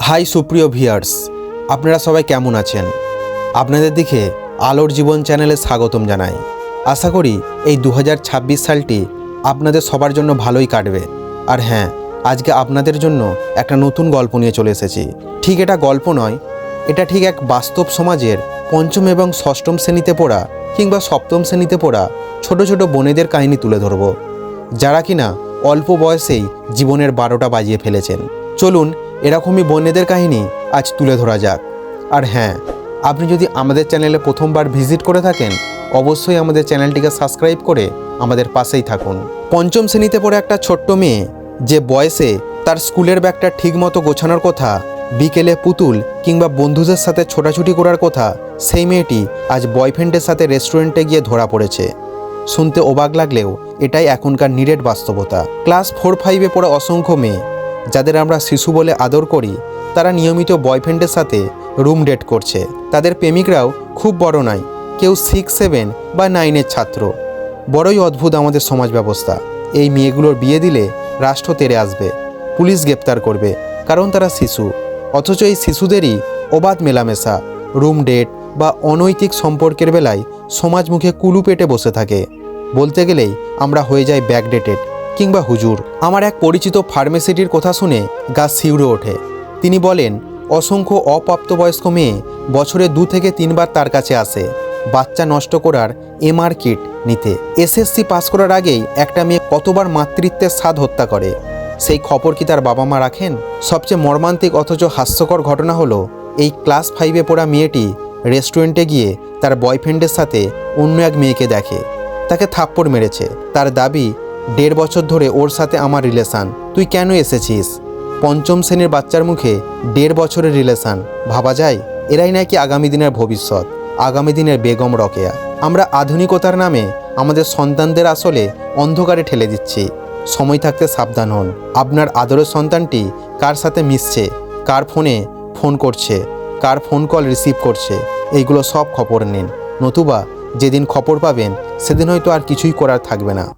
High সুপ্রিয় viewers, আপনারা সবাই কেমন আছেন? আপনাদের দিকে আলোর জীবন চ্যানেলে স্বাগতম জানাই। আশা করি এই 2026 সালটি আপনাদের সবার জন্য ভালোই কাটবে। আর হ্যাঁ, আজকে আপনাদের জন্য একটা নতুন গল্প নিয়ে চলে এসেছি। ঠিক এটা গল্প নয়, এটা ঠিক এক বাস্তব সমাজের পঞ্চম এবং ষষ্ঠম শ্রেণীতে পড়া কিংবা সপ্তম শ্রেণীতে পড়া ছোট ছোট বোনেদের কাহিনী তুলে ধরব, যারা কিনা অল্প বয়সেই জীবনের 12টা বাজিয়ে ফেলেছেন। চলুন এরকমই বোনেদের কাহিনী আজ তুলে ধরা যাক। আর হ্যাঁ, আপনি যদি আমাদের চ্যানেলে প্রথমবার ভিজিট করে থাকেন, অবশ্যই আমাদের চ্যানেলটিকে সাবস্ক্রাইব করে আমাদের পাশেই থাকুন। পঞ্চম শ্রেণীতে পড়ে একটা ছোট্ট মেয়ে, যে বয়সে তার স্কুলের ব্যাগটা ঠিকমতো গোছানোর কথা, বিকেলে পুতুল কিংবা বন্ধুদের সাথে ছোটাছুটি করার কথা, সেই মেয়েটি আজ বয়ফ্রেন্ডের সাথে রেস্টুরেন্টে গিয়ে ধরা পড়েছে। শুনতে অবাক লাগলেও এটাই এখনকার নিরেট বাস্তবতা। ক্লাস 4-5-এ পড়া অসংখ্য মেয়ে, যাদের আমরা শিশু বলে আদর করি, তারা নিয়মিত বয়ফ্রেন্ডের সাথে রুম ডেট করছে। তাদের প্রেমিকরাও খুব বড় নয়, কেউ 6-7 বা 9-এর ছাত্র। বড়ই অদ্ভুত আমাদের সমাজ ব্যবস্থা। এই মেয়েগুলোর বিয়ে দিলে রাষ্ট্র তেড়ে আসবে, পুলিশ গ্রেপ্তার করবে, কারণ তারা শিশু। অথচ এই শিশুদেরই অবাধ মেলামেশা, রুম ডেট বা অনৈতিক সম্পর্কের বেলায় সমাজ মুখে কুলু পেটে বসে থাকে। বলতে গেলেই আমরা হয়ে যাই ব্যাকডেটেড কিংবা হুজুর। আমার এক পরিচিত ফার্মেসিটির কথা শুনে গা শিউরে ওঠে। তিনি বলেন, অসংখ্য অপ্রাপ্তবয়স্ক মেয়ে বছরে 2 থেকে 3 বার তার কাছে আসে বাচ্চা নষ্ট করার এমআর কিট নিতে। এসএসসি পাস করার আগেই একটা মেয়ে কতবার মাতৃত্বের স্বাদ হত্যা করে, সেই খবর কি তার বাবা মা রাখেন? সবচেয়ে মর্মান্তিক অথচ হাস্যকর ঘটনা হলো, এই ক্লাস 5-এ পড়া মেয়েটি রেস্টুরেন্টে গিয়ে তার বয়ফ্রেন্ডের সাথে অন্য এক মেয়েকে দেখে, তাকে থাপ্পড় মেরেছে। তার দাবি, 1.5 বছর ধরে ওর সাথে আমার রিলেশান, তুই কেন এসেছিস? পঞ্চম শ্রেণীর বাচ্চার মুখে 1.5 বছরের রিলেশান, ভাবা যায়? এরাই নাকি আগামী দিনের ভবিষ্যৎ, আগামী দিনের বেগম রোকেয়া। আমরা আধুনিকতার নামে আমাদের সন্তানদের আসলে অন্ধকারে ঠেলে দিচ্ছি। সময় থাকতে সাবধান হন। আপনার আদরের সন্তানটি কার সাথে মিশছে, কার ফোনে ফোন করছে, কার ফোন কল রিসিভ করছে, এইগুলো সব খবর নিন। নতুবা যেদিন খবর পাবেন, সেদিন হয়তো আর কিছুই করার থাকবে না।